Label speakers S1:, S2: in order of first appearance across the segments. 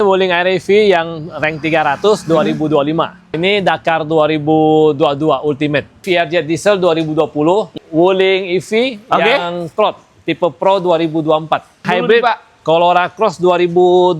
S1: Wuling REV yang rank 300 2025. Ini Dakar 2022 Ultimate. VRZ Diesel 2020. Wuling EV yang Cloud tipe Pro 2024. Hybrid Corolla Cross 2020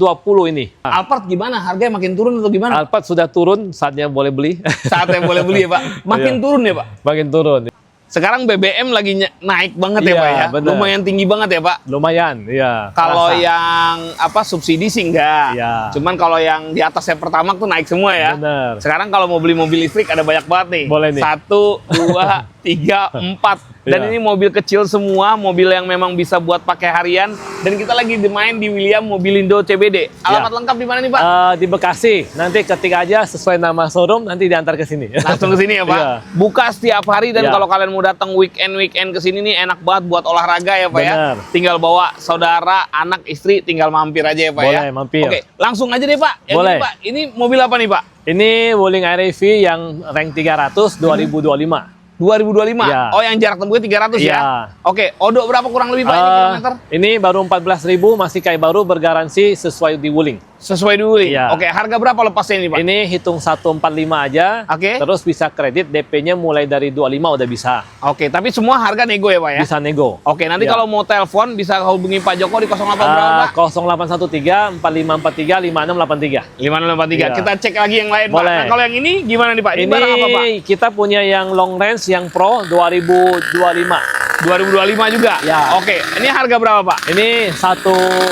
S1: ini.
S2: Alphard gimana? Harganya makin turun atau gimana?
S1: Alphard sudah turun, saatnya boleh beli.
S2: Saatnya boleh beli ya Pak. Makin turun ya Pak?
S1: Makin turun.
S2: Sekarang BBM lagi naik banget ya Pak ya?
S1: Bener.
S2: Lumayan tinggi banget ya Pak?
S1: Lumayan, iya.
S2: Kalau yang subsidi sih enggak.
S1: Iya.
S2: Cuman kalau yang di atasnya Pertamax tuh naik semua ya.
S1: Bener.
S2: Sekarang kalau mau beli mobil listrik ada banyak banget nih.
S1: Boleh nih.
S2: 1, 2, 3, 4. Dan
S1: Iya.
S2: ini mobil kecil semua, mobil yang memang bisa buat pakai harian. Dan kita lagi main di William Mobilindo CBD. Alamat lengkap di mana nih Pak?
S1: Di Bekasi. Nanti ketik aja sesuai nama showroom, nanti diantar ke sini.
S2: Langsung ke sini ya Pak.
S1: Iya.
S2: Buka setiap hari dan
S1: Iya.
S2: kalau kalian mau datang weekend ke sini nih enak banget buat olahraga ya Pak ya.
S1: Bener.
S2: Tinggal bawa saudara, anak, istri, tinggal mampir aja ya Pak ya.
S1: Boleh, mampir.
S2: Oke, langsung aja deh Pak. Yang
S1: Boleh.
S2: Ini, Pak, ini mobil apa nih Pak?
S1: Ini Wuling REV yang rank 300 2025.
S2: 2025.
S1: Iya.
S2: Oh, yang jarak tempuhnya 300 ya.
S1: Iya.
S2: Oke, odo berapa kurang lebih Pak ini kilometer?
S1: Ini baru 14.000, masih kayak baru, bergaransi sesuai di Wuling.
S2: Sesuai dulu.
S1: Iya.
S2: Oke, harga berapa lepasnya ini Pak?
S1: Ini hitung 145 aja.
S2: Oke.
S1: Terus bisa kredit, DP-nya mulai dari 25 udah bisa.
S2: Oke, tapi semua harga nego ya Pak ya?
S1: Bisa nego.
S2: Oke, nanti
S1: Iya.
S2: kalau mau telepon bisa hubungi Pak Joko di 08 berapa Pak?
S1: 0813 4543 5683.
S2: 5683.
S1: Iya.
S2: Kita cek lagi yang lain Pak.
S1: Boleh.
S2: Nah, kalau yang ini gimana nih Pak? Ini
S1: Ini
S2: barang apa Pak?
S1: kita punya yang long range, yang Pro 2025.
S2: 2025 juga?
S1: Ya.
S2: Oke, ini harga berapa Pak?
S1: Ini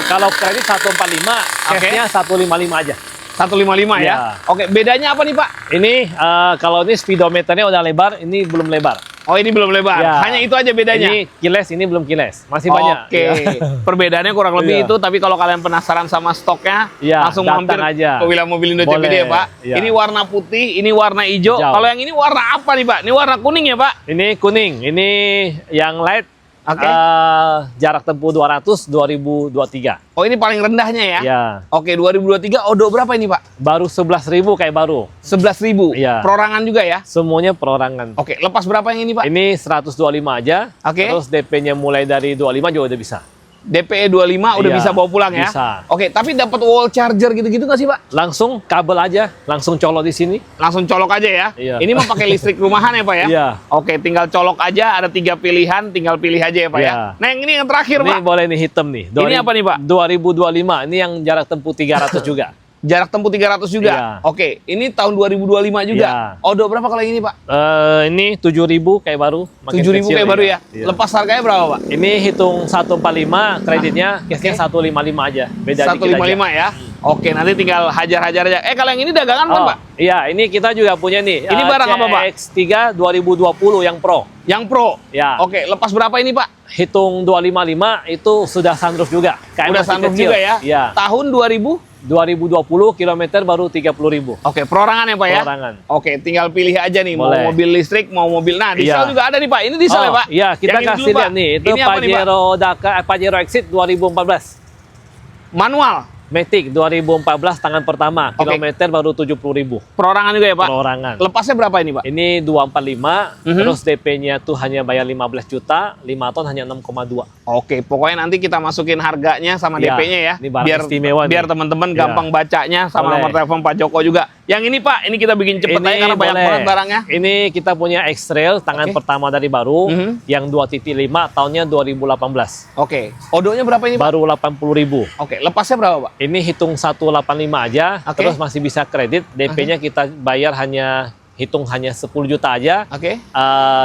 S1: kalau kredit 145, cashnya 155 aja.
S2: 155 ya?
S1: Ya.
S2: Oke, bedanya apa nih Pak?
S1: Ini kalau ini speedometernya udah lebar, ini belum lebar.
S2: Oh, ini belum lebar.
S1: Ya.
S2: Hanya itu aja bedanya.
S1: Ini kiles, ini belum kiles. Masih banyak.
S2: Oke,
S1: Ya.
S2: perbedaannya kurang lebih
S1: Iya.
S2: itu. Tapi kalau kalian penasaran sama stoknya,
S1: Iya,
S2: langsung
S1: datang
S2: mampir
S1: aja.
S2: ke William Mobilindo
S1: Boleh.
S2: CBD ya Pak.
S1: Iya.
S2: Ini warna putih, ini warna hijau.
S1: Hijau.
S2: Kalau yang ini warna apa nih Pak? Ini warna kuning ya Pak?
S1: Ini kuning, ini yang light.
S2: Oke.
S1: Jarak tempuh 200 2023.
S2: Oh, ini paling rendahnya ya?
S1: Ya.
S2: Oke, 2023 odo berapa ini Pak?
S1: Baru 11.000 kayak baru.
S2: 11.000.
S1: Iya.
S2: Perorangan juga ya?
S1: Semuanya perorangan.
S2: Oke, lepas berapa yang ini Pak?
S1: Ini 125 aja.
S2: Oke.
S1: Terus DP-nya mulai dari 25 juga udah bisa.
S2: DPE 25 udah
S1: Iya,
S2: bisa bawa pulang ya?
S1: bisa.
S2: Oke, tapi dapat wall charger gitu-gitu nggak sih Pak?
S1: Langsung kabel aja, langsung colok di sini.
S2: Langsung colok aja ya?
S1: Iya.
S2: Ini mau pakai listrik rumahan ya Pak ya?
S1: Iya.
S2: Oke, tinggal colok aja, ada 3 pilihan, tinggal pilih aja ya Pak ya?
S1: Iya.
S2: Nah, yang ini yang terakhir
S1: Ini
S2: Pak.
S1: boleh nih hitam nih.
S2: Ini apa nih, Pak?
S1: 2025. Ini yang jarak tempuh 300 juga.
S2: Jarak tempuh 300 juga?
S1: Iya.
S2: Oke, ini tahun 2025 juga?
S1: Iya.
S2: Odo berapa kalau yang ini Pak?
S1: Ini 7.000 kayak baru. Makin
S2: 7.000
S1: kecil,
S2: kayak baru ya?
S1: Iya.
S2: Lepas harganya berapa Pak?
S1: Ini hitung 145, kreditnya, cashnya 155 aja. Beda dikit
S2: 155
S1: aja.
S2: ya? Oke, nanti tinggal hajar-hajar aja. Kalau yang ini dagangan kan Pak?
S1: Iya, ini kita juga punya nih.
S2: Ini barang apa, Pak?
S1: CX-3 2020 yang Pro.
S2: Yang Pro?
S1: Ya.
S2: Oke, lepas berapa ini Pak?
S1: Hitung 255 itu sudah sunroof juga. Kayak
S2: Udah
S1: masih
S2: sunroof
S1: kecil.
S2: juga ya?
S1: Iya.
S2: Tahun
S1: 2020 kilometer baru 30.000.
S2: Oke, perorangan ya Pak ya?
S1: Perorangan.
S2: Oke, tinggal pilih aja nih.
S1: Boleh.
S2: Mau mobil listrik, mau mobil... Nah, diesel
S1: Iya.
S2: juga ada nih Pak. Ini diesel ya Pak?
S1: Iya, kita
S2: Yang ini
S1: kasih
S2: dulu, Pak.
S1: lihat nih. Itu
S2: Ini apa nih, Pak?
S1: Pajero Dakar, Pajero Exit 2014.
S2: Manual.
S1: Matic 2014 tangan pertama,
S2: Oke.
S1: kilometer baru 70.000.
S2: Perorangan juga ya Pak?
S1: Perorangan.
S2: Lepasnya berapa ini Pak?
S1: Ini 245,
S2: Mhm.
S1: terus DP-nya tuh hanya bayar 15 juta, 5 ton hanya 6,2.
S2: Oke, pokoknya nanti kita masukin harganya sama
S1: Iya,
S2: DP-nya ya.
S1: ini barang istimewa nih.
S2: Biar teman-teman
S1: Iya.
S2: gampang bacanya sama
S1: Boleh.
S2: nomor telepon Pak Joko juga. Yang ini Pak, ini kita bikin cepet aja karena banyak
S1: boleh.
S2: banget barangnya.
S1: Ini kita punya X-Trail, tangan
S2: Oke.
S1: pertama dari baru,
S2: Mhm.
S1: yang 2.5 tahunnya 2018.
S2: Oke, odonya berapa ini Pak?
S1: Baru 80.000.
S2: Oke, lepasnya berapa Pak?
S1: Ini hitung 185 aja,
S2: Oke.
S1: terus masih bisa kredit. DP-nya kita bayar hanya 10 juta aja.
S2: Oke.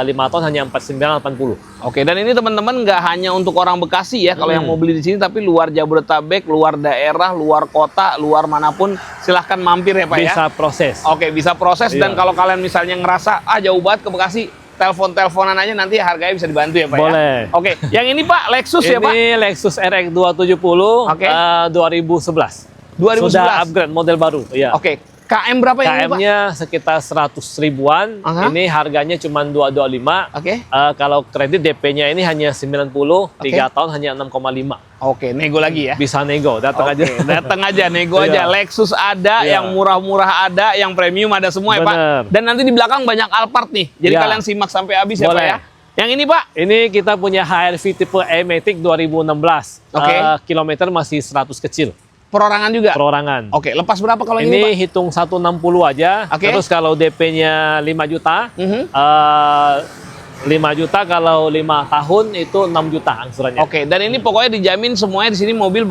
S1: 5 ton hanya 4980.
S2: Oke, dan ini teman-teman nggak hanya untuk orang Bekasi ya, kalau yang mau beli di sini, tapi luar Jabodetabek, luar daerah, luar kota, luar manapun, silahkan mampir ya Pak ya.
S1: Bisa proses.
S2: Oke, bisa proses. Dan
S1: Iya.
S2: kalau kalian misalnya ngerasa jauh banget ke Bekasi, telepon-teleponan aja nanti harganya bisa dibantu ya Pak
S1: Boleh.
S2: ya. Oke, yang ini Pak Lexus ya Pak.
S1: Ini Lexus RX 270
S2: Oke.
S1: 2011.
S2: 2011.
S1: Sudah upgrade model baru. Iya.
S2: Oke, KM berapa ini Pak?
S1: KM-nya sekitar 100 ribuan.
S2: Aha.
S1: Ini harganya cuma 225.
S2: Oke.
S1: Kalau kredit DP-nya ini hanya 90,
S2: Oke.
S1: 3 tahun hanya 6,5.
S2: Oke, nego lagi ya.
S1: Bisa nego, datang
S2: Oke,
S1: aja.
S2: datang aja, nego aja.
S1: Iya.
S2: Lexus ada,
S1: Iya.
S2: yang murah-murah ada, yang premium ada semua ya Pak.
S1: Bener.
S2: Dan nanti di belakang banyak Alphard nih. Jadi
S1: Iya.
S2: kalian simak sampai habis ya Pak
S1: Boleh.
S2: ya. Yang ini Pak,
S1: Ini kita punya HR-V tipe E-Matic 2016.
S2: Oke.
S1: Kilometer masih 100 kecil.
S2: Perorangan juga?
S1: Perorangan.
S2: Oke, lepas berapa kalau
S1: Ini
S2: ini, Pak?
S1: hitung 160 aja.
S2: Oke.
S1: Terus kalau DP-nya 5 juta, 5 juta kalau 5 tahun itu 6 juta angsurannya.
S2: Oke, dan ini pokoknya dijamin semuanya di sini mobil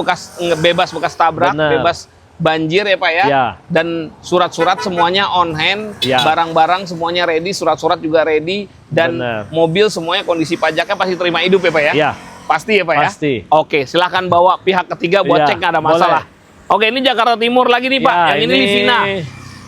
S2: bebas bekas tabrak,
S1: Bener.
S2: bebas banjir ya Pak ya.
S1: Ya.
S2: Dan surat-surat semuanya on hand,
S1: Ya.
S2: barang-barang semuanya ready, surat-surat juga ready, dan
S1: Bener.
S2: mobil semuanya kondisi pajaknya pasti terima hidup ya Pak ya.
S1: Ya.
S2: Pasti ya Pak ya.
S1: Pasti.
S2: Oke, silahkan bawa pihak ketiga buat
S1: Ya,
S2: cek, nggak ada masalah. Oke, ini Jakarta Timur lagi nih Pak.
S1: Ya,
S2: Yang ini Livina.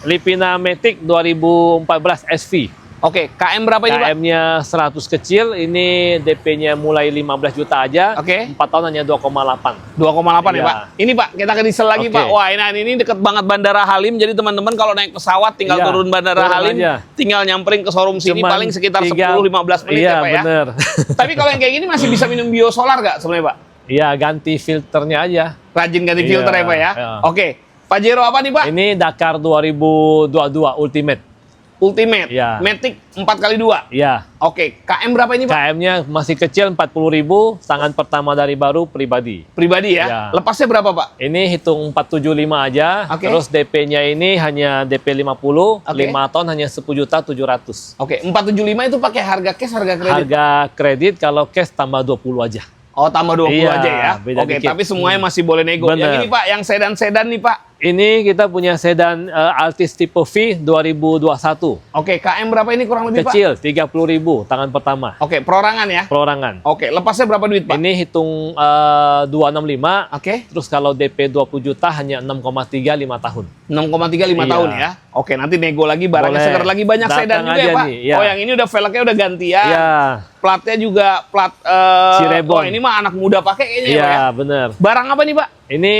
S1: Livina Matic 2014 SV.
S2: Oke, KM berapa ini Pak?
S1: KM-nya 100 kecil, ini DP-nya mulai 15 juta aja.
S2: Oke.
S1: 4 tahun hanya 2,8.
S2: 2,8 ya
S1: Iya.
S2: Pak. Ini Pak, kita ke diesel lagi
S1: Oke.
S2: Pak. Wah, ini deket banget Bandara Halim. Jadi teman-teman kalau naik pesawat tinggal
S1: Iya,
S2: turun Bandara
S1: turun
S2: Halim,
S1: aja.
S2: tinggal nyamperin ke showroom sini
S1: Cuman
S2: paling sekitar
S1: 3
S2: 10-15 menit
S1: iya,
S2: ya Pak ya.
S1: bener.
S2: Tapi kalau yang kayak gini masih bisa minum biosolar nggak sebenarnya Pak?
S1: Iya, ganti filternya aja.
S2: Rajin ganti
S1: Iya,
S2: filter ya Pak ya.
S1: iya.
S2: Oke, Pajero apa nih Pak?
S1: Ini Dakar 2022 Ultimate.
S2: Ultimate,
S1: Iya.
S2: Matic 4x2.
S1: Iya.
S2: Oke, KM berapa ini Pak?
S1: KM-nya masih kecil 40.000, tangan pertama dari baru pribadi.
S2: Pribadi ya.
S1: Iya.
S2: Lepasnya berapa Pak?
S1: Ini hitung 475 aja.
S2: Oke.
S1: Terus DP-nya ini hanya DP 50,
S2: Oke.
S1: 5 tahun hanya 10.700.000.
S2: Oke, 475 itu pakai harga cash, harga kredit?
S1: Harga kredit kalau cash tambah 20 aja.
S2: Oh, tambah 20
S1: Iya,
S2: aja ya.
S1: beda
S2: Oke,
S1: dikit.
S2: tapi semuanya masih boleh nego. Yang
S1: Bener.
S2: ini Pak, yang sedan-sedan nih Pak.
S1: Ini kita punya sedan Altis tipe V 2021.
S2: Oke, KM berapa ini kurang lebih Pak?
S1: Kecil, 30.000 tangan pertama.
S2: Oke, perorangan ya.
S1: Perorangan.
S2: Oke, lepasnya berapa duit Pak?
S1: Ini hitung 265.
S2: Oke,
S1: Terus kalau DP 20 juta hanya 6,3 5 tahun.
S2: 6,35
S1: Iya.
S2: tahun ya. Oke, nanti nego lagi, barangnya
S1: Boleh.
S2: seger lagi, banyak
S1: Datang
S2: sedan juga
S1: aja
S2: ya Pak.
S1: nih, iya.
S2: Oh, yang ini udah velgnya udah gantian.
S1: Iya.
S2: Platnya juga plat
S1: Cirebon.
S2: Oh, ini mah anak muda pakai kayaknya ya, Pak ya.
S1: Iya, bener.
S2: Barang apa nih Pak?
S1: Ini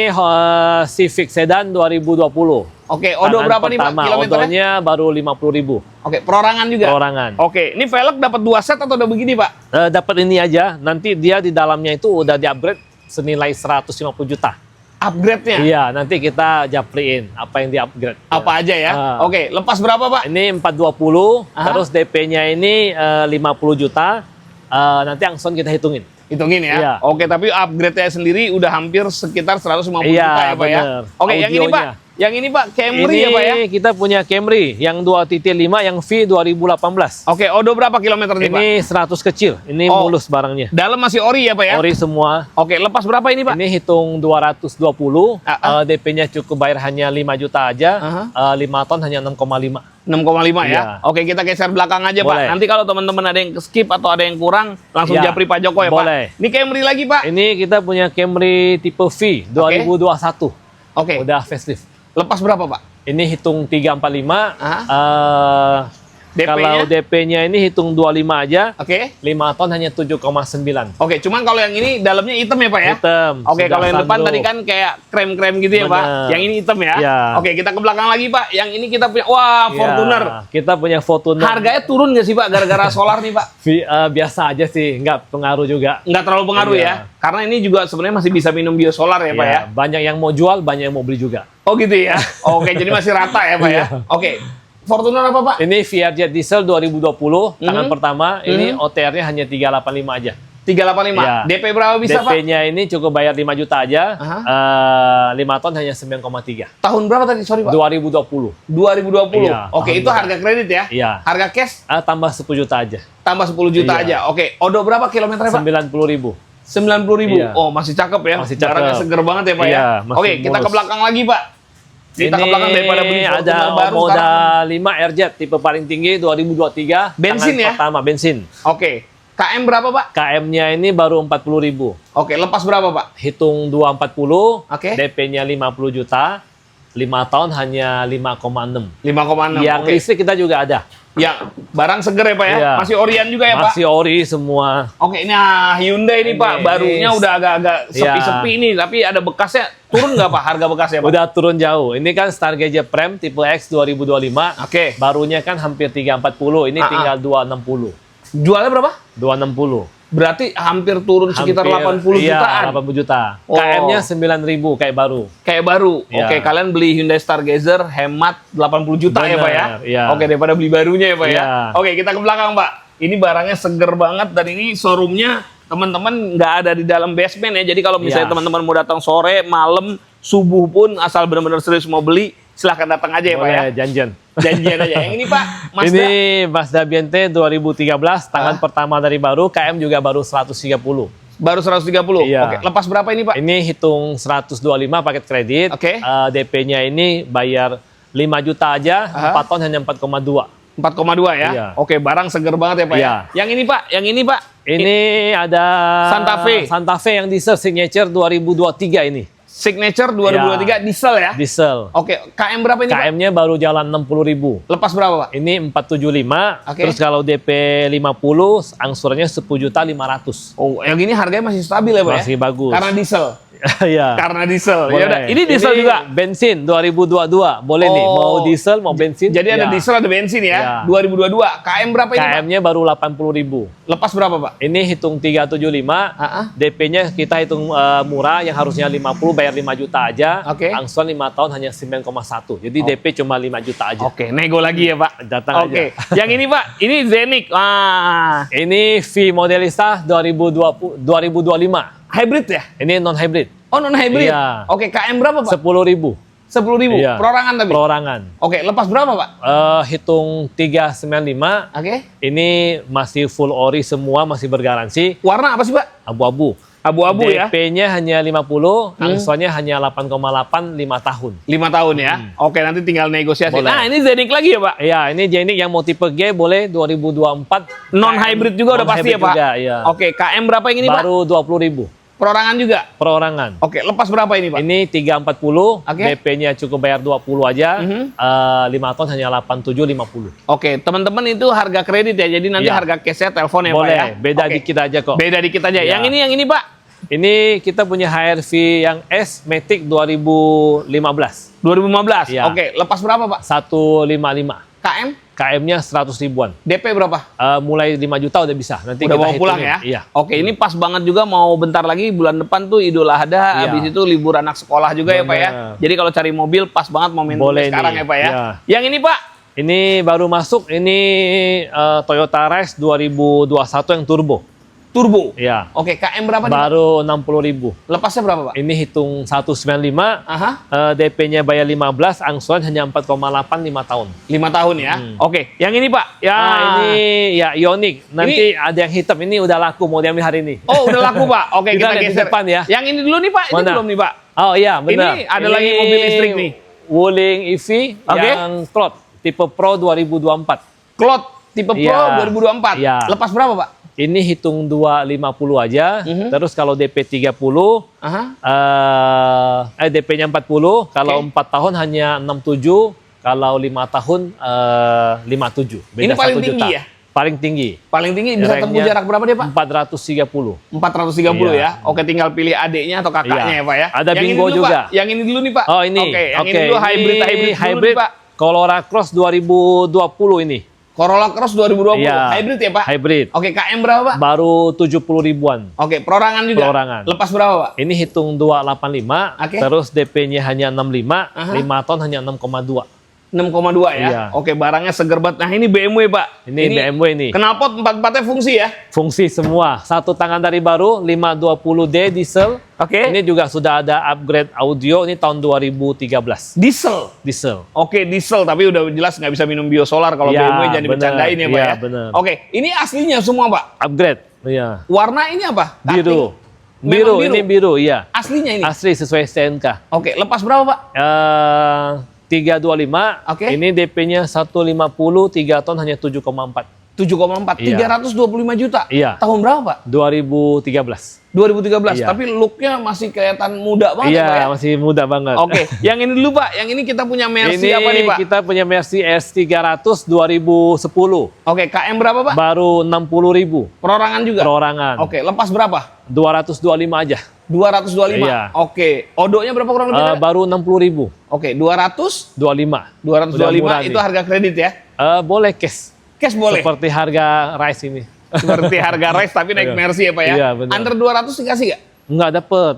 S1: Civic Sedan 2020.
S2: Oke, odo
S1: Tangan
S2: berapa nih Pak
S1: pertama,
S2: kilometernya?
S1: Odonya baru 50.000.
S2: Oke, perorangan juga.
S1: Perorangan.
S2: Oke, ini velg dapat 2 set atau udah begini Pak?
S1: Dapat ini aja, nanti dia di dalamnya itu udah di-upgrade senilai 150 juta.
S2: Upgrade-nya?
S1: Iya, nanti kita japriin apa yang di-upgrade.
S2: Apa aja ya?
S1: Ah.
S2: Oke, lepas berapa Pak?
S1: Ini 420,
S2: Aha.
S1: terus DP-nya ini 50 juta. Nanti angsuran kita hitungin.
S2: Hitungin ya.
S1: Iya.
S2: Oke, tapi upgrade-nya sendiri udah hampir sekitar 150
S1: Iya,
S2: juta ya Pak ya.
S1: bener.
S2: Oke, yang ini Pak.
S1: Audionya.
S2: Yang ini Pak, Camry
S1: Ini
S2: ya Pak ya?
S1: kita punya Camry yang 2.5 yang V 2018.
S2: Oke, odo berapa kilometer nih Pak?
S1: Ini 100 kecil, ini
S2: Oh.
S1: mulus barangnya.
S2: Dalam masih ori ya Pak ya?
S1: Ori semua.
S2: Oke, lepas berapa ini Pak?
S1: Ini hitung 220,
S2: Ah,
S1: DP-nya cukup bayar hanya 5 juta aja,
S2: Aha.
S1: 5 tahun hanya 6,5.
S2: 6,5 ya.
S1: Iya.
S2: Oke, kita geser belakang aja Pak.
S1: Boleh.
S2: Nanti kalau teman-teman ada yang skip atau ada yang kurang, langsung
S1: Iya.
S2: japri Pak Joko ya
S1: Boleh.
S2: Pak. Ini Camry lagi Pak.
S1: Ini kita punya Camry tipe V 2021,
S2: Oke,
S1: udah facelift.
S2: lepas berapa Pak?
S1: Ini hitung 345,
S2: DP-nya?
S1: kalau DP-nya ini hitung 25 aja,
S2: Oke.
S1: 5 tahun hanya 7,9.
S2: Oke, cuman kalau yang ini dalamnya hitam ya Pak ya?
S1: Hitam.
S2: Oke,
S1: sudah
S2: kalau yang depan
S1: sunroof.
S2: tadi kan kayak krem-krem gitu ya Pak.
S1: Bener.
S2: Yang ini hitam ya.
S1: Iya.
S2: Oke, kita ke belakang lagi Pak. Yang ini kita punya, wah,
S1: Iya,
S2: Fortuner.
S1: kita punya Fortuner.
S2: Harganya turun nggak sih Pak gara-gara solar nih Pak?
S1: Biasa aja sih, nggak pengaruh juga.
S2: Nggak terlalu pengaruh
S1: Iya.
S2: ya? Karena ini juga sebenarnya masih bisa minum biosolar ya Pak ya?
S1: Ya, banyak yang mau jual, banyak yang mau beli juga.
S2: Oh gitu ya? Oke, jadi masih rata ya Pak ya?
S1: Iya.
S2: Oke, Fortuner apa Pak?
S1: Ini VRJ diesel 2020, tangan
S2: Mhm.
S1: pertama, ini OTR-nya hanya 385 aja.
S2: 385.
S1: Iya.
S2: DP berapa bisa Pak?
S1: DP-nya ini cukup bayar 5 juta aja,
S2: Aha.
S1: 5 tahun hanya 9,3.
S2: Tahun berapa tadi? Sorry Pak.
S1: 2020,
S2: 2020.
S1: Iya,
S2: Oke,
S1: tahun
S2: itu
S1: berapa?
S2: harga kredit ya?
S1: Iya.
S2: Harga cash
S1: Tambah 10 juta aja,
S2: tambah 10 juta
S1: Iya.
S2: aja. Oke, odo berapa kilometernya Pak?
S1: 90.000.
S2: 90.000.
S1: Iya.
S2: Oh, masih cakep ya?
S1: Masih cakep.
S2: Barangnya seger banget ya Pak ya?
S1: Iya, masih
S2: Oke, kita ke
S1: mulus.
S2: belakang lagi Pak. Kita ke belakang daripada beli
S1: Ini
S2: Fortuner
S1: ada
S2: baru
S1: Moda
S2: sekarang.
S1: 5 RZ tipe paling tinggi 2023.
S2: Bensin
S1: tangan
S2: ya?
S1: Pertama bensin.
S2: Oke, KM berapa Pak?
S1: KM-nya ini baru 40.000.
S2: Oke, lepas berapa Pak?
S1: Hitung 240,
S2: Oke.
S1: DP-nya 50 juta, 5 tahun hanya 5,6.
S2: 5,6.
S1: Yang
S2: Oke.
S1: listrik kita juga ada.
S2: Yang barang seger ya Pak ya?
S1: Iya.
S2: Masih orian juga ya Pak?
S1: Masih ori semua.
S2: Oke, nah Hyundai ini Pak,
S1: Ini-
S2: barunya udah agak-agak
S1: Iya.
S2: sepi-sepi ini, tapi ada bekasnya. Turun nggak Pak harga bekasnya Pak?
S1: Udah turun jauh. Ini kan Stargazer Prem tipe X 2025.
S2: Oke.
S1: Barunya kan hampir 340, ini tinggal 260.
S2: Jualnya berapa?
S1: 260.
S2: Berarti hampir turun sekitar 80
S1: iya,
S2: jutaan.
S1: 80 juta.
S2: Oh.
S1: KM-nya 9.000 kayak baru.
S2: Kayak baru.
S1: Iya.
S2: Oke, kalian beli Hyundai Stargazer hemat 80 juta ya
S1: Bener,
S2: Pak ya?
S1: iya.
S2: Oke, daripada beli barunya ya Pak ya?
S1: Iya.
S2: Oke, kita ke belakang Pak. Ini barangnya seger banget dan ini showroomnya teman-teman nggak ada di dalam basement ya. Jadi kalau misalnya
S1: Iya.
S2: teman-teman mau datang sore, malam, subuh pun asal benar-benar serius mau beli, silahkan datang aja ya Pak ya.
S1: Boleh, janjian.
S2: Janjian aja. Yang ini Pak, Mazda.
S1: Ini Mazda BNT 2013, tangan pertama dari baru, KM juga baru 130.
S2: Baru 130.
S1: Iya.
S2: Oke, lepas berapa ini Pak?
S1: Ini hitung 125 paket kredit.
S2: Oke.
S1: DP-nya ini bayar 5 juta aja, 4 tahun hanya 4,2.
S2: 4,2 ya.
S1: Iya.
S2: Oke, barang seger banget ya Pak
S1: Iya.
S2: ya. Yang ini Pak, yang ini Pak.
S1: Ini ada
S2: Santa Fe
S1: yang diesel signature 2023 ini.
S2: Signature 2023 diesel ya.
S1: Diesel.
S2: Oke, KM berapa ini Pak?
S1: KM-nya baru jalan 60.000.
S2: Lepas berapa Pak?
S1: Ini 475.
S2: Oke.
S1: Terus kalau DP 50, angsurannya 10.500.000.
S2: Oh, yang ini harganya masih stabil ya Pak
S1: Masih
S2: ya?
S1: bagus.
S2: Karena diesel.
S1: Iya.
S2: Karena diesel.
S1: Boleh.
S2: Ya udah, ini diesel juga.
S1: Bensin 2022. Boleh nih, mau diesel, mau bensin.
S2: Jadi ada
S1: Ya.
S2: diesel, ada bensin ya.
S1: Ya.
S2: 2022. KM berapa ini Pak?
S1: KM-nya baru 80.000.
S2: Lepas berapa Pak?
S1: Ini hitung 375. DP-nya kita hitung murah, yang harusnya 50 bayar 5 juta aja.
S2: Oke.
S1: Angsuran 5 tahun hanya 9,1. Jadi DP cuma 5 juta aja.
S2: Oke, nego lagi ya Pak.
S1: Datang
S2: Oke.
S1: aja.
S2: Yang ini Pak, ini Zenic.
S1: Ini V Modelista 2025.
S2: Hybrid ya?
S1: Ini non hybrid.
S2: Oh, non hybrid.
S1: Iya.
S2: Oke, KM berapa Pak?
S1: 10.000.
S2: 10.000.
S1: Iya.
S2: Perorangan tapi.
S1: Perorangan.
S2: Oke, lepas berapa Pak?
S1: Hitung 395.
S2: Oke.
S1: Ini masih full ori semua, masih bergaransi.
S2: Warna apa sih Pak?
S1: Abu-abu.
S2: Abu-abu ya.
S1: DP-nya hanya 50, angsurannya hanya 8,8 5 tahun.
S2: 5 tahun ya. Oke, nanti tinggal negosiasi.
S1: Boleh.
S2: Nah, ini Zenic lagi ya Pak?
S1: Iya, ini Jenik yang mau tipe G boleh 2024.
S2: Non hybrid juga udah pasti ya
S1: Non-hybrid
S2: Pak?
S1: juga, iya.
S2: Oke, KM berapa yang ini Pak?
S1: Baru 20.000
S2: Perorangan juga?
S1: perorangan.
S2: Oke, lepas berapa ini Pak?
S1: Ini 340,
S2: Oke.
S1: DP-nya cukup bayar 20 aja, 5 tahun hanya 8750.
S2: Oke, teman-teman itu harga kredit ya. Jadi nanti
S1: Iya.
S2: harga cashnya telepon ya Pak
S1: Boleh,
S2: ya.
S1: beda
S2: Oke.
S1: dikit aja kok.
S2: Beda dikit aja.
S1: Iya.
S2: Yang ini Pak?
S1: Ini kita punya HR-V yang S Matic 2015.
S2: 2015.
S1: Iya.
S2: Oke, lepas berapa Pak?
S1: 155.
S2: KM?
S1: KM-nya 100 ribuan.
S2: DP berapa?
S1: Mulai 5 juta udah bisa. Nanti
S2: Udah
S1: kita
S2: mau pulang
S1: hitungin.
S2: ya?
S1: Iya.
S2: Oke, ini pas banget juga mau bentar lagi bulan depan tuh Idul Adha,
S1: Iya.
S2: habis itu libur anak sekolah juga ya Pak ya.
S1: Bener.
S2: Jadi kalau cari mobil pas banget momentum
S1: Boleh
S2: sekarang
S1: nih.
S2: ya Pak ya.
S1: Iya.
S2: Yang ini Pak?
S1: Ini baru masuk, ini Toyota Rise 2021 yang turbo.
S2: Turbo.
S1: Iya.
S2: Oke, KM berapa nih Pak?
S1: Baru 60.000.
S2: Lepasnya berapa Pak?
S1: Ini hitung 195,
S2: Aha,
S1: DP-nya bayar 15, angsuran hanya 4,8 5 tahun.
S2: 5 tahun ya. Oke, yang ini Pak? Ya.
S1: Ini ya Ioniq. Nanti ada yang hitam, ini udah laku mau diambil hari ini.
S2: Oh, udah laku Pak. Oke,
S1: Kita
S2: kita
S1: lihat di
S2: geser.
S1: depan ya.
S2: Yang ini dulu nih Pak, ini
S1: Mana?
S2: belum nih Pak.
S1: Oh iya, benar.
S2: Ini ada lagi mobil listrik nih.
S1: Wuling EV
S2: Oke.
S1: yang Cloud tipe Pro 2024.
S2: Cloud tipe Pro
S1: Iya.
S2: 2024.
S1: Iya.
S2: Lepas berapa Pak?
S1: Ini hitung 250 aja. Terus kalau DP 30,
S2: Aha.
S1: DP-nya 40, kalau
S2: Oke.
S1: 4 tahun hanya 67, kalau 5 tahun 57.
S2: Ini paling tinggi ya?
S1: Paling tinggi.
S2: Paling tinggi bisa tempuh
S1: Ranknya
S2: jarak berapa deh Pak?
S1: 430.
S2: 430
S1: Iya.
S2: ya. Oke, tinggal pilih adiknya atau kakaknya ya
S1: Iya.
S2: Pak ya.
S1: Ada
S2: yang ini
S1: bingo
S2: dulu,
S1: juga.
S2: Pak. Yang ini dulu nih Pak.
S1: Oh ini.
S2: Oke, yang ini dulu hybrid dulu nih, Pak.
S1: Corolla Cross 2020 ini.
S2: Corolla Cross 2020.
S1: Iya.
S2: Hybrid ya Pak?
S1: Hybrid.
S2: Oke, KM berapa Pak?
S1: Baru 70 ribuan.
S2: Oke, perorangan juga.
S1: Perorangan.
S2: Lepas berapa Pak?
S1: Ini hitung 285,
S2: Oke.
S1: terus DP-nya hanya 65,
S2: Aha.
S1: 5 tahun hanya 6,2.
S2: 6,2 ya.
S1: Iya.
S2: Oke, barangnya seger banget. Nah, ini BMW Pak.
S1: Ini BMW ini.
S2: Knalpot 4-4-nya fungsi ya.
S1: Fungsi semua. Satu tangan dari baru, 520D diesel.
S2: Oke.
S1: Ini juga sudah ada upgrade audio, ini tahun 2013.
S2: Diesel.
S1: Diesel.
S2: Oke, diesel tapi udah jelas nggak bisa minum biosolar kalau
S1: Iya,
S2: BMW jangan
S1: bener.
S2: dibercandain ya Pak
S1: Iya,
S2: ya.
S1: bener.
S2: Oke, ini aslinya semua Pak.
S1: Upgrade. Iya.
S2: Warna ini apa?
S1: Biru.
S2: Karting.
S1: Biru,
S2: Memang
S1: ini biru, iya.
S2: Aslinya ini.
S1: Asli sesuai STNK.
S2: Oke, lepas berapa Pak?
S1: 325.
S2: Oke.
S1: Ini DP-nya 150, 3 tahun hanya 7,4.
S2: 7,4.
S1: Iya.
S2: 325 juta.
S1: Iya.
S2: Tahun berapa Pak?
S1: 2013.
S2: 2013.
S1: Iya.
S2: Tapi looknya masih kelihatan muda banget ya Pak ya.
S1: Iya, masih muda banget.
S2: Oke, yang ini dulu Pak. Yang ini kita punya Mercy
S1: Ini
S2: apa nih Pak?
S1: kita punya Mercy S300 2010.
S2: Oke, KM berapa Pak?
S1: Baru 60.000
S2: Perorangan juga?
S1: perorangan.
S2: Oke, lepas berapa?
S1: 225 aja.
S2: 225.
S1: Iya.
S2: Oke, odonya berapa kurang lebih? Pak?
S1: Baru 60.000.
S2: Oke, 200,
S1: 25.
S2: 225
S1: murah
S2: itu
S1: nih.
S2: harga kredit ya.
S1: Boleh cash.
S2: Cash boleh.
S1: Seperti harga Rise ini.
S2: Seperti harga Rise tapi naik
S1: Iya.
S2: Mercy ya Pak ya.
S1: Iya, benar.
S2: Under 200 dikasih nggak?
S1: Nggak dapet.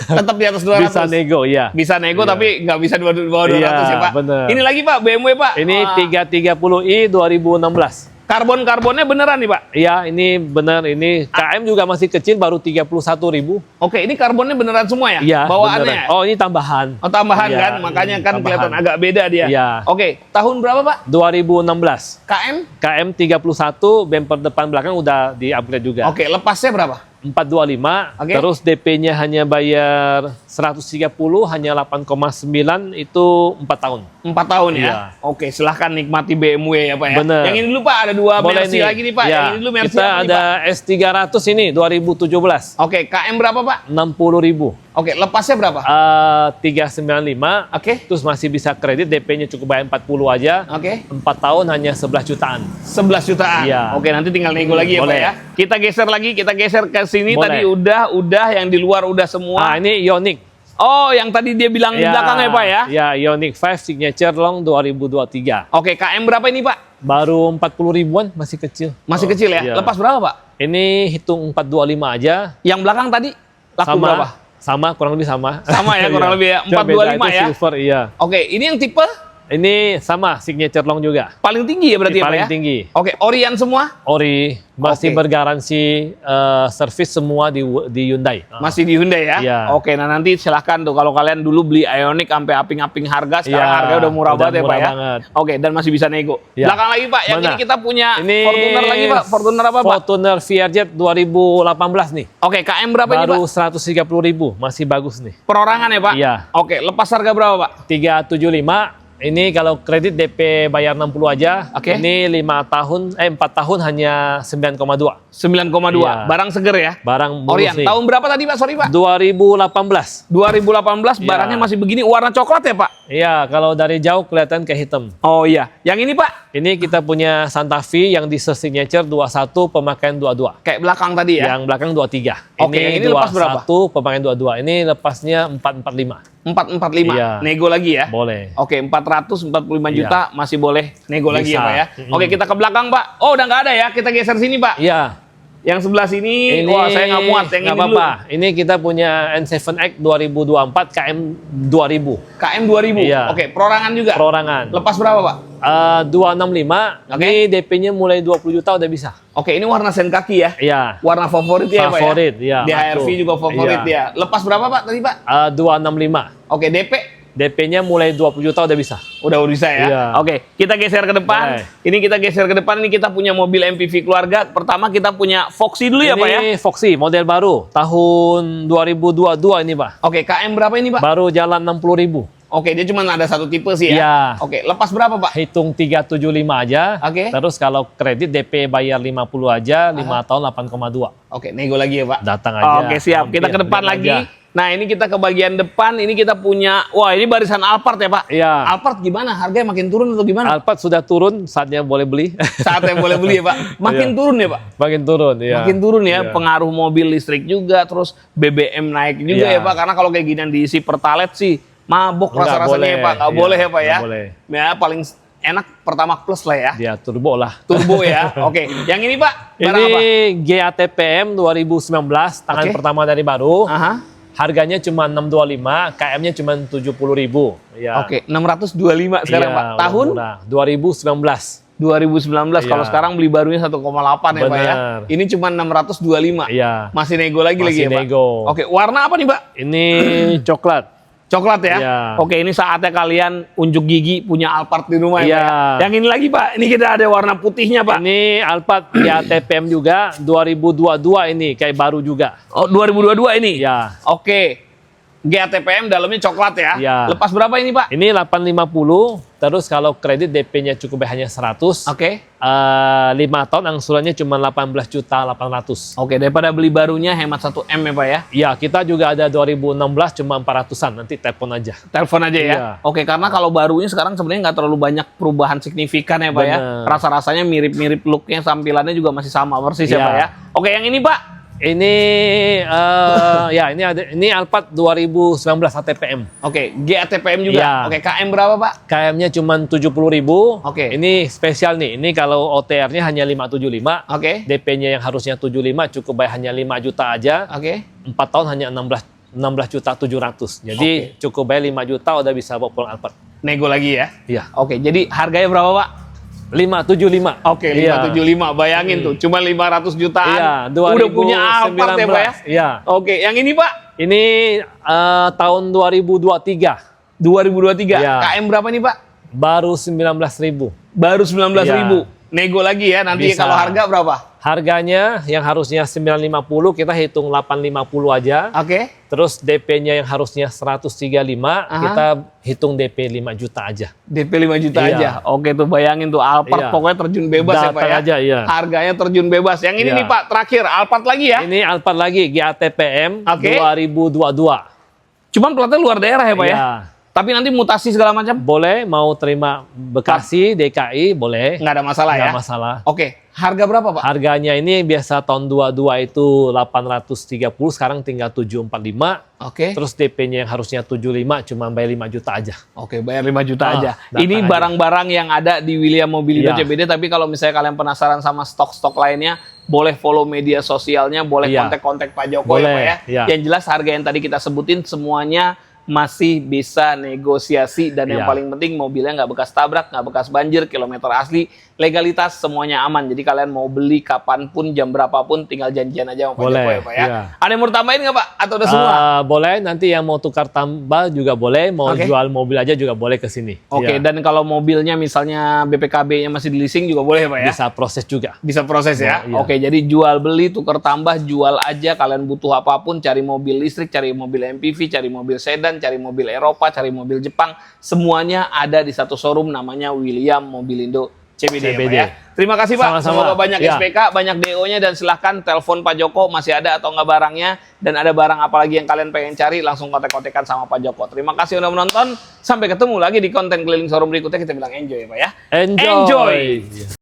S2: Tetap di atas 200.
S1: Bisa nego, iya.
S2: Bisa nego
S1: Iya.
S2: tapi nggak bisa di bawah 200
S1: Iya,
S2: ya Pak.
S1: benar.
S2: Ini lagi Pak, BMW Pak.
S1: Ini 330i 2016.
S2: Karbonnya beneran nih Pak?
S1: Iya, ini benar. Ini KM juga masih kecil, baru 31.000.
S2: Oke, ini karbonnya beneran semua ya?
S1: Iya,
S2: bawaannya
S1: beneran.
S2: ya?
S1: Oh, ini tambahan.
S2: Oh, tambahan
S1: Iya,
S2: kan? Makanya kan
S1: tambahan.
S2: kelihatan agak beda dia.
S1: Iya.
S2: Oke, tahun berapa Pak?
S1: 2016.
S2: KM?
S1: KM 31, bumper depan belakang udah di-upgrade juga.
S2: Oke, lepasnya berapa?
S1: 425,
S2: Oke.
S1: terus DP-nya hanya bayar 130, hanya 8,9, itu 4 tahun.
S2: 4 tahun ya?
S1: Iya.
S2: Oke, silahkan nikmati BMW ya Pak ya.
S1: Bener.
S2: Yang ini dulu Pak, ada dua
S1: Boleh
S2: Mercy
S1: nih.
S2: lagi nih Pak.
S1: Ya,
S2: Yang ini dulu Mercy
S1: kita
S2: apa nih,
S1: ada
S2: Pak?
S1: S300 ini 2017.
S2: Oke, KM berapa Pak?
S1: 60.000.
S2: Oke, lepasnya berapa?
S1: 395.
S2: Oke.
S1: Terus masih bisa kredit, DP-nya cukup bayar 40 aja.
S2: Oke.
S1: 4 tahun hanya 11 jutaan.
S2: 11 jutaan.
S1: Iya.
S2: Oke, nanti tinggal nego lagi ya Pak
S1: Boleh.
S2: ya. Kita geser lagi, kita geser ke sini.
S1: Boleh.
S2: Tadi udah yang di luar udah semua.
S1: Nah, ini Ioniq.
S2: Oh, yang tadi dia bilang di belakang ya Pak ya?
S1: Ya, Ioniq 5 Signature Long 2023.
S2: Oke, KM berapa ini Pak?
S1: Baru 40 ribuan, masih kecil.
S2: Masih kecil ya?
S1: Iya.
S2: Lepas berapa Pak?
S1: Ini hitung 425 aja.
S2: Yang belakang tadi laku
S1: Sama,
S2: berapa?
S1: sama, kurang lebih sama.
S2: Sama ya, kurang
S1: Iya.
S2: lebih ya.
S1: Cuma
S2: 425
S1: beda itu
S2: ya?
S1: Silver, iya.
S2: Oke, ini yang tipe
S1: Ini sama, Signature Long juga.
S2: paling tinggi ya berarti ya Pak
S1: Paling
S2: ya?
S1: tinggi.
S2: Oke, Orion semua?
S1: Ori, masih
S2: Oke.
S1: bergaransi servis semua di Hyundai.
S2: Masih di Hyundai ya?
S1: Iya.
S2: Oke, nah nanti silahkan tuh kalau kalian dulu beli Ioniq sampai aping-aping harga, sekarang
S1: Iya,
S2: harga udah murah
S1: udah
S2: banget ya Pak
S1: murah
S2: ya?
S1: banget.
S2: Oke, dan masih bisa nego.
S1: Iya.
S2: Belakang lagi Pak, yang
S1: Mana?
S2: ini kita punya
S1: Ini
S2: Fortuner lagi Pak. Fortuner apa Pak?
S1: Fortuner VRZ 2018 nih.
S2: Oke, KM berapa ini
S1: Baru
S2: Pak?
S1: 130.000, masih bagus nih.
S2: Perorangan ya Pak?
S1: Iya.
S2: Oke, lepas harga berapa Pak?
S1: 375. Ini kalau kredit DP bayar 60 aja.
S2: Oke.
S1: Ini 4 tahun hanya 9,2.
S2: 9,2.
S1: Iya.
S2: Barang seger ya?
S1: Barang
S2: Orion,
S1: mulus nih.
S2: tahun berapa tadi Pak? Sorry Pak.
S1: 2018.
S2: 2018
S1: Iya.
S2: barangnya masih begini, warna coklat ya Pak?
S1: Iya, kalau dari jauh kelihatan kayak hitam.
S2: Oh iya. Yang ini Pak?
S1: Ini kita punya Santa Fe yang di signature 21, pemakaian 22.
S2: Kayak belakang tadi ya?
S1: Yang belakang 23.
S2: Oke, yang ini lepas berapa?
S1: 21, pemakaian 22. Ini lepasnya 445.
S2: 445.
S1: Iya.
S2: Nego lagi ya?
S1: Boleh.
S2: Oke, 445
S1: Iya.
S2: juta masih boleh nego lagi ya
S1: Bisa.
S2: Pak ya?
S1: Mm-mm.
S2: Oke, kita ke belakang Pak. Oh, udah nggak ada ya? Kita geser sini Pak.
S1: Iya.
S2: Yang sebelah sini,
S1: Ini
S2: wah saya nggak muat. Yang
S1: nggak
S2: ini dulu.
S1: apa-apa. Ini kita punya N7X 2024 KM 2000.
S2: KM 2000.
S1: Iya.
S2: Oke, perorangan juga.
S1: Perorangan.
S2: Lepas berapa Pak?
S1: 265.
S2: Oke.
S1: Ini DP-nya mulai 20 juta udah bisa.
S2: Oke, ini warna sen kaki ya?
S1: Iya.
S2: Warna favorit ya Pak ya?
S1: Favorit, iya,
S2: Di HRV
S1: betul.
S2: juga favorit
S1: Iya.
S2: ya. Lepas berapa Pak tadi Pak?
S1: 265.
S2: Oke, DP
S1: DP-nya mulai 20 juta udah bisa.
S2: udah bisa ya.
S1: Iya.
S2: Oke, kita geser ke depan.
S1: Boleh.
S2: Ini kita geser ke depan. Ini kita punya mobil MPV keluarga. Pertama kita punya Foxy dulu ya Pak ya.
S1: Ini Foxy, model baru. Tahun 2022 ini, Pak.
S2: Oke, KM berapa ini Pak?
S1: Baru jalan 60.000.
S2: Oke, dia cuma ada satu tipe sih ya.
S1: Iya.
S2: Oke, lepas berapa Pak?
S1: Hitung 375 aja.
S2: Oke.
S1: Terus kalau kredit DP bayar 50 aja, 5 tahun 8,2.
S2: Oke, nego lagi ya Pak.
S1: Datang aja.
S2: Oke, siap. Kita ke
S1: Hampir,
S2: depan
S1: lihat
S2: lagi.
S1: aja.
S2: Nah, ini kita ke bagian depan. Ini kita punya, wah ini barisan Alphard ya Pak?
S1: Iya.
S2: Alphard gimana? Harganya makin turun atau gimana?
S1: Alphard sudah turun, saatnya boleh beli.
S2: Saatnya boleh beli ya Pak? Makin
S1: Iya.
S2: turun ya Pak?
S1: Makin turun, ya.
S2: Makin turun ya,
S1: Iya.
S2: pengaruh mobil listrik juga, terus BBM naik juga
S1: Iya.
S2: ya Pak. Karena kalau kayak ginian diisi pertalite sih, mabok
S1: Nggak
S2: rasa-rasanya ya
S1: boleh.
S2: Pak. Nggak
S1: Iya,
S2: boleh ya Pak ya?
S1: nggak boleh.
S2: Ya paling enak Pertamax Plus lah ya.
S1: Dia turbo lah.
S2: Turbo ya. Oke, yang ini Pak, barang
S1: Ini
S2: apa?
S1: GATPM 2019, tangan
S2: Oke.
S1: pertama dari baru.
S2: Aha.
S1: Harganya cuma 625, KM-nya cuma 70.000. Ya.
S2: Oke, 625 sekarang
S1: Iya,
S2: Pak.
S1: udah
S2: Tahun
S1: murah. 2019.
S2: 2019.
S1: Iya.
S2: Kalau sekarang beli barunya 1,8 ya Pak ya.
S1: Benar.
S2: Ini cuma 625.
S1: Iya.
S2: Masih nego lagi
S1: Masih
S2: ya Pak.
S1: nego.
S2: Oke, warna apa nih Pak?
S1: Ini coklat.
S2: Coklat ya?
S1: Iya.
S2: Oke, ini saatnya kalian unjuk gigi punya Alphard di rumah ya,
S1: Iya.
S2: Pak ya? Yang ini lagi Pak, ini kita ada warna putihnya Pak.
S1: Ini Alphard GATPM juga 2022 ini kayak baru juga.
S2: Oh, 2022 ini?
S1: Ya.
S2: Oke. GATPM dalamnya coklat ya?
S1: Iya.
S2: Lepas berapa ini Pak?
S1: Ini 850, terus kalau kredit DP-nya cukup hanya 100.
S2: Oke.
S1: 5 tahun angsurannya cuma 18.800.000.
S2: Oke, daripada beli barunya hemat 1 M ya Pak ya?
S1: Ya, kita juga ada 2016 cuma 400-an, nanti telepon aja.
S2: Telepon aja ya?
S1: Iya.
S2: Oke, karena kalau barunya sekarang sebenarnya nggak terlalu banyak perubahan signifikan ya Pak ya?
S1: Bener.
S2: Rasa-rasanya mirip-mirip looknya, tampilannya juga masih sama persis ya
S1: Iya.
S2: Pak ya? Oke, yang ini Pak?
S1: Ini ya ini Alphard 2019 ATPM.
S2: Oke, GATPM juga?
S1: Iya.
S2: Oke, KM berapa Pak?
S1: KM-nya cuma 70.000.
S2: Oke.
S1: Ini spesial nih. Ini kalau OTR-nya hanya 575.
S2: Oke.
S1: DP-nya yang harusnya 75 cukup bayar hanya 5 juta aja.
S2: Oke.
S1: 4 tahun hanya 16.700.000. Jadi cukup bayar 5 juta udah bisa bawa pulang Alphard.
S2: Nego lagi ya?
S1: Iya.
S2: Oke, jadi harganya berapa Pak?
S1: 575.
S2: Oke, 575. Bayangin tuh, cuma 500 jutaan.
S1: Iya,
S2: Udah punya Alphard ya, Pak ya?
S1: Iya.
S2: Oke, yang ini, Pak?
S1: Ini tahun 2023.
S2: 2023.
S1: Iya.
S2: KM berapa nih, Pak?
S1: Baru 19.000.
S2: Baru 19.000.
S1: Iya.
S2: Nego lagi ya nanti
S1: Bisa.
S2: kalau harga berapa?
S1: Harganya yang harusnya 950 kita hitung 850 aja.
S2: Oke.
S1: Terus DP-nya yang harusnya 135 kita hitung DP 5 juta aja.
S2: DP 5 juta
S1: Iya.
S2: aja. Oke tuh bayangin tuh Alphard
S1: Iya.
S2: pokoknya terjun bebas ya Pak
S1: Datang
S2: ya.
S1: aja, iya.
S2: Harganya terjun bebas. Yang ini
S1: Iya.
S2: nih Pak terakhir Alphard lagi ya.
S1: Ini Alphard lagi GATPM
S2: Oke.
S1: 2022.
S2: Cuman platnya luar daerah ya Pak ya.
S1: Iya.
S2: Tapi nanti mutasi segala macam
S1: Boleh mau terima Bekasi, DKI boleh.
S2: nggak ada masalah ya.
S1: Nggak masalah.
S2: Oke, harga berapa Pak?
S1: Harganya ini biasa tahun 22 itu 830, sekarang tinggal 745.
S2: Oke.
S1: Terus DP-nya yang harusnya 75 cuma bayar 5 juta aja.
S2: Oke, bayar 5 juta
S1: Ah,
S2: aja.
S1: datang
S2: Ini
S1: aja.
S2: barang-barang yang ada di William Mobilindo
S1: Iya.
S2: CBD, tapi kalau misalnya kalian penasaran sama stok-stok lainnya, boleh follow media sosialnya, boleh
S1: Iya.
S2: kontak-kontak Pak Joko ya
S1: Boleh,
S2: Pak ya.
S1: iya.
S2: Yang jelas harga yang tadi kita sebutin semuanya masih bisa negosiasi dan yang
S1: Iya.
S2: paling penting mobilnya nggak bekas tabrak, nggak bekas banjir, kilometer asli, legalitas semuanya aman. Jadi kalian mau beli kapanpun, jam berapapun, tinggal janjian aja sama Pak
S1: Boleh,
S2: Joko ya Pak ya.
S1: iya.
S2: Ada yang mau tambahin nggak Pak? Atau udah semua?
S1: Boleh, nanti yang mau tukar tambah juga boleh, mau
S2: Oke.
S1: jual mobil aja juga boleh ke sini.
S2: Oke,
S1: Iya.
S2: dan kalau mobilnya misalnya BPKB-nya masih di leasing juga boleh ya Pak ya?
S1: Bisa proses juga.
S2: Bisa proses ya?
S1: Iya.
S2: Oke, jadi jual beli, tukar tambah, jual aja. Kalian butuh apapun, cari mobil listrik, cari mobil MPV, cari mobil sedan, cari mobil Eropa, cari mobil Jepang. Semuanya ada di satu showroom namanya William Mobilindo CBD. Ya, Pak ya. Terima kasih Pak.
S1: Sama-sama.
S2: Semoga banyak
S1: Ya.
S2: SPK, banyak DO-nya, dan silahkan telepon Pak Joko masih ada atau nggak barangnya. Dan ada barang apa lagi yang kalian pengen cari, langsung kontak-kontakan sama Pak Joko. Terima kasih udah menonton. Sampai ketemu lagi di konten keliling showroom berikutnya. Kita bilang enjoy ya Pak ya.
S1: Enjoy.
S2: Enjoy.